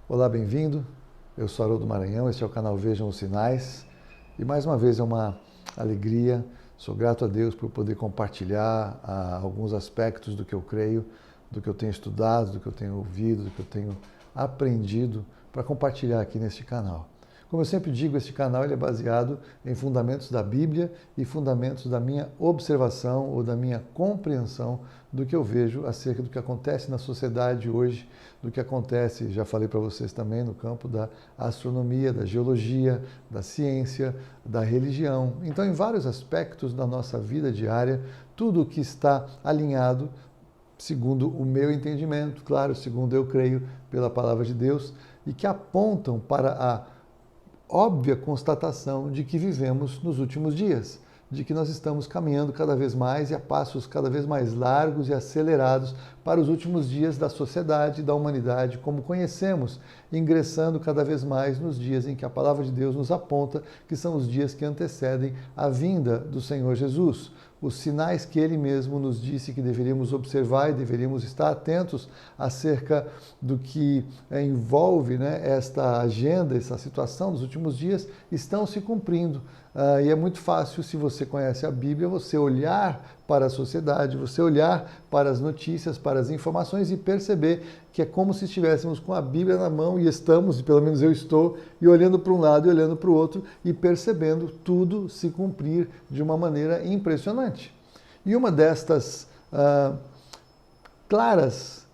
Olá, bem-vindo. Eu sou Haroldo Maranhão, este é o canal Vejam os Sinais. E mais uma vez é uma alegria, sou grato a Deus por poder compartilhar alguns aspectos do que eu creio, do que eu tenho estudado, do que eu tenho ouvido, do que eu tenho aprendido para compartilhar aqui neste canal. Como eu sempre digo, este canal ele é baseado em fundamentos da Bíblia e fundamentos da minha observação ou da minha compreensão do que eu vejo acerca do que acontece na sociedade hoje, do que acontece, já falei para vocês também, no campo da astronomia, da geologia, da ciência, da religião. Então, em vários aspectos da nossa vida diária, tudo o que está alinhado, segundo o meu entendimento, claro, segundo eu creio pela palavra de Deus, e que apontam para a óbvia constatação de que vivemos nos últimos dias, de que nós estamos caminhando cada vez mais e a passos cada vez mais largos e acelerados para os últimos dias da sociedade e da humanidade como conhecemos, ingressando cada vez mais nos dias em que a palavra de Deus nos aponta que são os dias que antecedem a vinda do Senhor Jesus. Os sinais que ele mesmo nos disse que deveríamos observar e deveríamos estar atentos acerca do que envolve, esta agenda, essa situação dos últimos dias, estão se cumprindo. E é muito fácil, se você conhece a Bíblia, você olhar para a sociedade, você olhar para as notícias, para as informações e perceber que é como se estivéssemos com a Bíblia na mão e estamos, pelo menos eu estou, e olhando para um lado e olhando para o outro e percebendo tudo se cumprir de uma maneira impressionante. E uma destas claras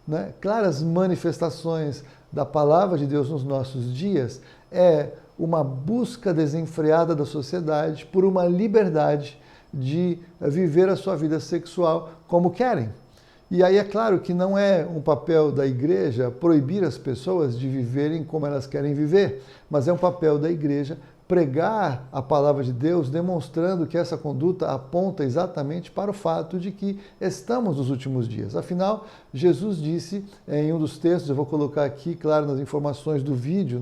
manifestações da palavra de Deus nos nossos dias é uma busca desenfreada da sociedade por uma liberdade de viver a sua vida sexual como querem. E aí é claro que não é um papel da igreja proibir as pessoas de viverem como elas querem viver, mas é um papel da igreja pregar a palavra de Deus, demonstrando que essa conduta aponta exatamente para o fato de que estamos nos últimos dias. Afinal, Jesus disse em um dos textos, eu vou colocar aqui, claro, nas informações do vídeo,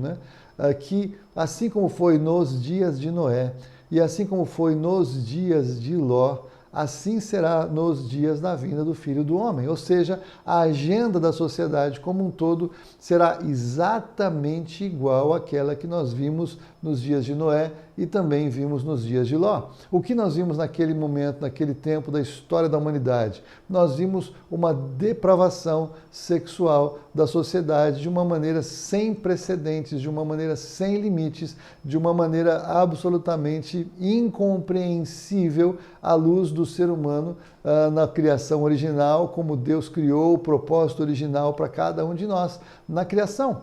que assim como foi nos dias de Noé, e assim como foi nos dias de Ló, assim será nos dias da vinda do Filho do Homem. Ou seja, a agenda da sociedade como um todo será exatamente igual àquela que nós vimos nos dias de Noé e também vimos nos dias de Ló. O que nós vimos naquele momento, naquele tempo da história da humanidade? Nós vimos uma depravação sexual da sociedade de uma maneira sem precedentes, de uma maneira sem limites, de uma maneira absolutamente incompreensível à luz do ser humano na criação original, como Deus criou o propósito original para cada um de nós na criação.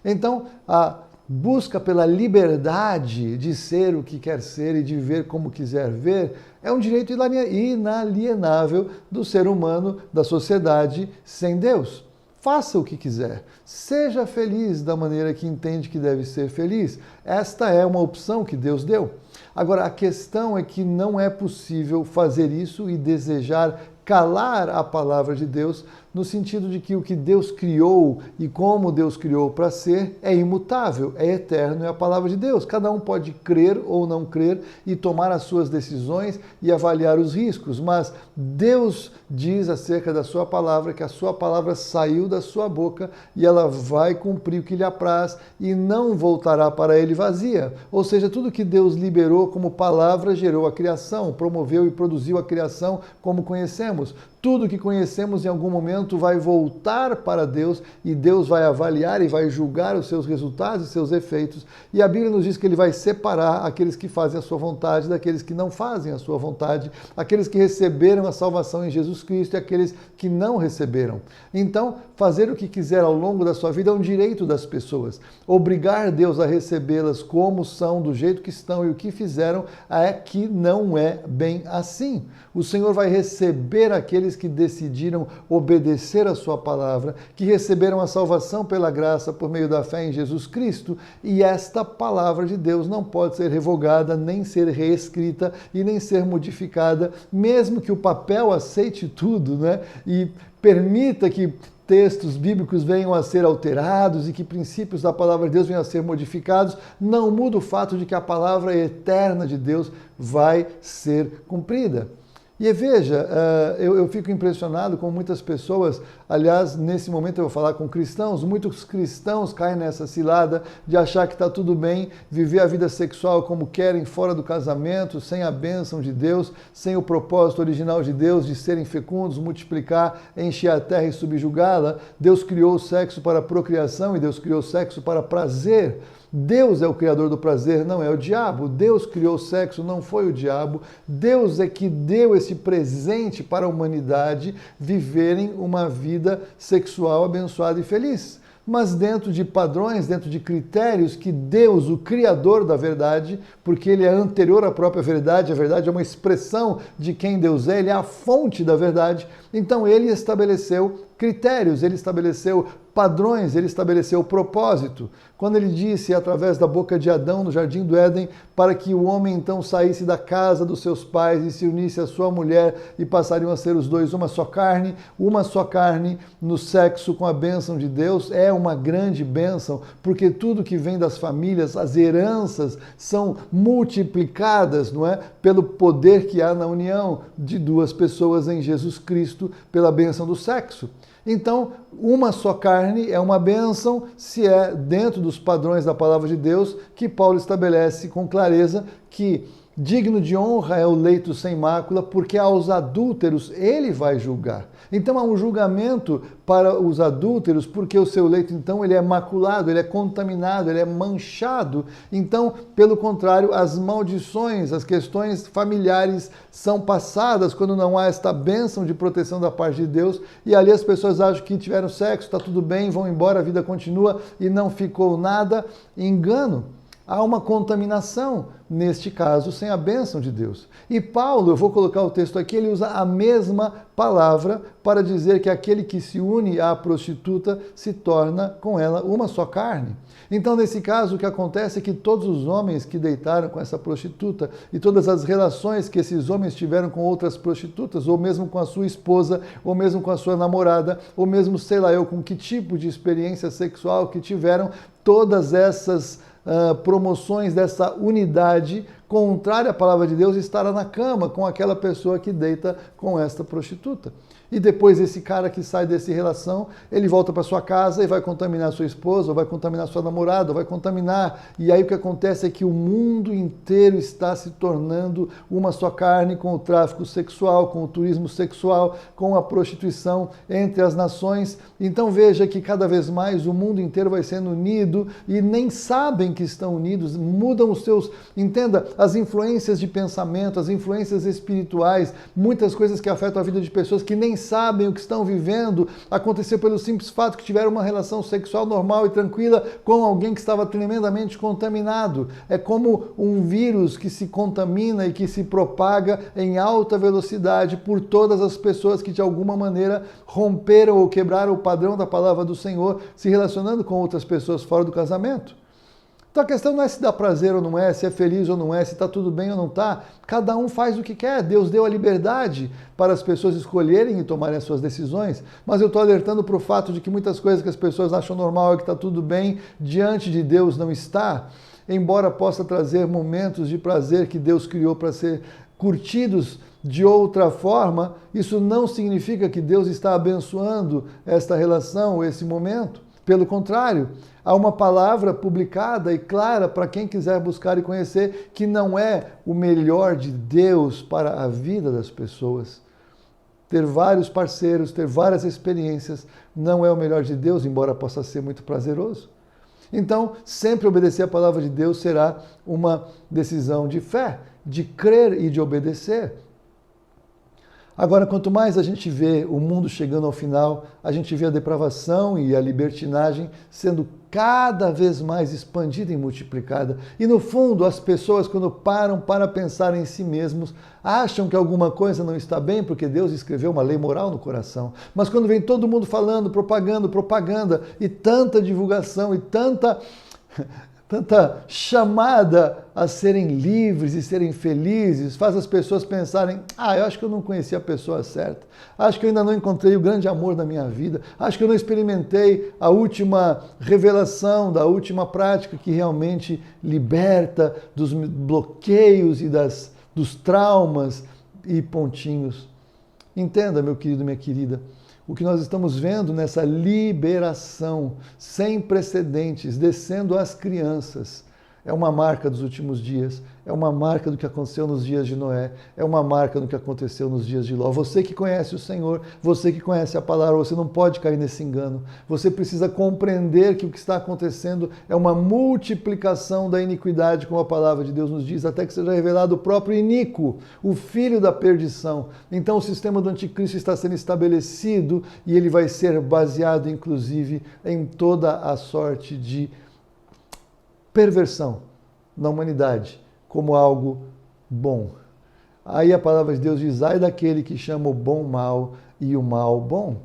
Então, a busca pela liberdade de ser o que quer ser e de viver como quiser ver é um direito inalienável do ser humano, da sociedade sem Deus. Faça o que quiser, seja feliz da maneira que entende que deve ser feliz. Esta é uma opção que Deus deu. Agora, a questão é que não é possível fazer isso e desejar calar a palavra de Deus, no sentido de que o que Deus criou e como Deus criou para ser é imutável, é eterno, é a palavra de Deus. Cada um pode crer ou não crer e tomar as suas decisões e avaliar os riscos, mas Deus diz acerca da sua palavra que a sua palavra saiu da sua boca e ela vai cumprir o que lhe apraz e não voltará para ele vazia. Ou seja, tudo que Deus liberou como palavra gerou a criação, promoveu e produziu a criação como conhecemos. Tudo que conhecemos em algum momento vai voltar para Deus e Deus vai avaliar e vai julgar os seus resultados e seus efeitos. E a Bíblia nos diz que ele vai separar aqueles que fazem a sua vontade daqueles que não fazem a sua vontade, aqueles que receberam a salvação em Jesus Cristo e aqueles que não receberam. Então, fazer o que quiser ao longo da sua vida é um direito das pessoas. Obrigar Deus a recebê-las como são, do jeito que estão e o que fizeram, é que não é bem assim. O Senhor vai receber aqueles que decidiram obedecer a sua palavra, que receberam a salvação pela graça por meio da fé em Jesus Cristo, e esta palavra de Deus não pode ser revogada, nem ser reescrita e nem ser modificada, mesmo que o papel aceite tudo, e permita que textos bíblicos venham a ser alterados e que princípios da palavra de Deus venham a ser modificados, não muda o fato de que a palavra eterna de Deus vai ser cumprida. E veja, eu fico impressionado com muitas pessoas, aliás, nesse momento eu vou falar com cristãos, muitos cristãos caem nessa cilada de achar que está tudo bem viver a vida sexual como querem, fora do casamento, sem a bênção de Deus, sem o propósito original de Deus de serem fecundos, multiplicar, encher a terra e subjugá-la. Deus criou o sexo para procriação e Deus criou o sexo para prazer. Deus é o criador do prazer, não é o diabo. Deus criou o sexo, não foi o diabo. Deus é que deu esse presente para a humanidade viverem uma vida sexual abençoada e feliz. Mas dentro de padrões, dentro de critérios que Deus, o Criador da verdade, porque Ele é anterior à própria verdade, a verdade é uma expressão de quem Deus é, Ele é a fonte da verdade, então Ele estabeleceu critérios, Ele estabeleceu padrões, Ele estabeleceu propósito. Quando Ele disse, através da boca de Adão, no Jardim do Éden, para que o homem então saísse da casa dos seus pais e se unisse à sua mulher e passariam a ser os dois uma só carne no sexo com a bênção de Deus, é uma grande bênção, porque tudo que vem das famílias, as heranças, são multiplicadas, não é? Pelo poder que há na união de duas pessoas em Jesus Cristo, pela bênção do sexo. Então, uma só carne é uma bênção se é dentro dos padrões da palavra de Deus que Paulo estabelece com clareza que digno de honra é o leito sem mácula, porque aos adúlteros ele vai julgar. Então há um julgamento para os adúlteros, porque o seu leito, então, ele é maculado, ele é contaminado, ele é manchado. Então, pelo contrário, as maldições, as questões familiares são passadas quando não há esta bênção de proteção da parte de Deus, e ali as pessoas acham que tiveram sexo, está tudo bem, vão embora, a vida continua e não ficou nada. Engano. Há uma contaminação, neste caso, sem a bênção de Deus. E Paulo, eu vou colocar o texto aqui, ele usa a mesma palavra para dizer que aquele que se une à prostituta se torna com ela uma só carne. Então, nesse caso, o que acontece é que todos os homens que deitaram com essa prostituta e todas as relações que esses homens tiveram com outras prostitutas, ou mesmo com a sua esposa, ou mesmo com a sua namorada, ou mesmo, sei lá eu, com que tipo de experiência sexual que tiveram, todas essas promoções dessa unidade contrária à palavra de Deus estará na cama com aquela pessoa que deita com esta prostituta. E depois esse cara que sai dessa relação, ele volta para sua casa e vai contaminar sua esposa, ou vai contaminar sua namorada, ou vai contaminar. E aí o que acontece é que o mundo inteiro está se tornando uma só carne com o tráfico sexual, com o turismo sexual, com a prostituição entre as nações. Então veja que cada vez mais o mundo inteiro vai sendo unido e nem sabem que estão unidos, mudam os seus, entenda, as influências de pensamento, as influências espirituais, muitas coisas que afetam a vida de pessoas que nem sabem o que estão vivendo, aconteceu pelo simples fato que tiveram uma relação sexual normal e tranquila com alguém que estava tremendamente contaminado. É como um vírus que se contamina e que se propaga em alta velocidade por todas as pessoas que de alguma maneira romperam ou quebraram o padrão da palavra do Senhor, se relacionando com outras pessoas fora do casamento. Então a questão não é se dá prazer ou não é, se é feliz ou não é, se está tudo bem ou não está. Cada um faz o que quer. Deus deu a liberdade para as pessoas escolherem e tomarem as suas decisões. Mas eu estou alertando para o fato de que muitas coisas que as pessoas acham normal e que está tudo bem, diante de Deus não está. Embora possa trazer momentos de prazer que Deus criou para ser curtidos de outra forma, isso não significa que Deus está abençoando esta relação ou esse momento. Pelo contrário, há uma palavra publicada e clara para quem quiser buscar e conhecer que não é o melhor de Deus para a vida das pessoas. Ter vários parceiros, ter várias experiências, não é o melhor de Deus, embora possa ser muito prazeroso. Então, sempre obedecer a palavra de Deus será uma decisão de fé, de crer e de obedecer. Agora, quanto mais a gente vê o mundo chegando ao final, a gente vê a depravação e a libertinagem sendo cada vez mais expandida e multiplicada. E no fundo, as pessoas, quando param para pensar em si mesmos, acham que alguma coisa não está bem porque Deus escreveu uma lei moral no coração. Mas quando vem todo mundo falando, propaganda, e tanta divulgação e tanta chamada a serem livres e serem felizes, faz as pessoas pensarem, eu acho que eu não conheci a pessoa certa, acho que eu ainda não encontrei o grande amor da minha vida, acho que eu não experimentei a última revelação, da última prática que realmente liberta dos bloqueios e dos traumas e pontinhos. Entenda, meu querido, minha querida, o que nós estamos vendo nessa liberação sem precedentes, descendo às crianças, é uma marca dos últimos dias, é uma marca do que aconteceu nos dias de Noé, é uma marca do que aconteceu nos dias de Ló. Você que conhece o Senhor, você que conhece a palavra, você não pode cair nesse engano. Você precisa compreender que o que está acontecendo é uma multiplicação da iniquidade, como a palavra de Deus nos diz, até que seja revelado o próprio iníquo, o filho da perdição. Então o sistema do anticristo está sendo estabelecido e ele vai ser baseado, inclusive, em toda a sorte de perversão na humanidade como algo bom. Aí a palavra de Deus diz, ai daquele que chama o bom mal e o mal bom.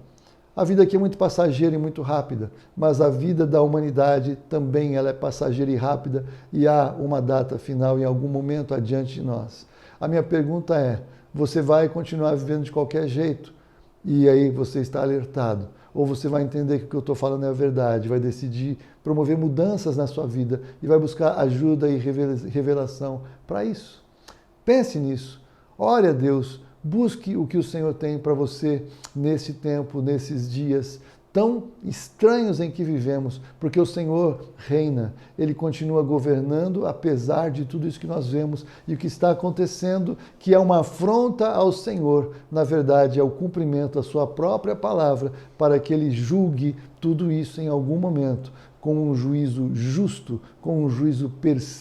A vida aqui é muito passageira e muito rápida, mas a vida da humanidade também ela é passageira e rápida e há uma data final em algum momento adiante de nós. A minha pergunta é, você vai continuar vivendo de qualquer jeito? E aí você está alertado. Ou você vai entender que o que eu estou falando é a verdade, vai decidir promover mudanças na sua vida e vai buscar ajuda e revelação para isso. Pense nisso, ore a Deus, busque o que o Senhor tem para você nesse tempo, nesses dias tão estranhos em que vivemos, porque o Senhor reina, Ele continua governando apesar de tudo isso que nós vemos e o que está acontecendo, que é uma afronta ao Senhor, na verdade é o cumprimento da sua própria palavra para que Ele julgue tudo isso em algum momento com um juízo justo, com um juízo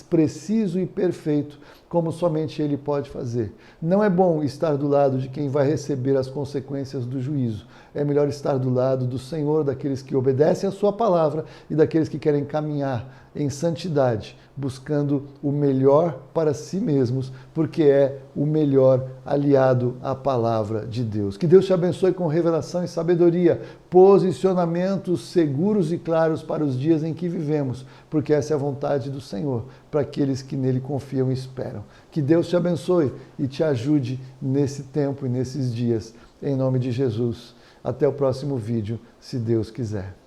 preciso e perfeito, como somente Ele pode fazer. Não é bom estar do lado de quem vai receber as consequências do juízo. É melhor estar do lado do Senhor, daqueles que obedecem a sua palavra e daqueles que querem caminhar em santidade, buscando o melhor para si mesmos, porque é o melhor aliado à palavra de Deus. Que Deus te abençoe com revelação e sabedoria, posicionamentos seguros e claros para os dias em que vivemos, porque essa é a vontade do Senhor, para aqueles que nele confiam e esperam. Que Deus te abençoe e te ajude nesse tempo e nesses dias, em nome de Jesus. Até o próximo vídeo, se Deus quiser.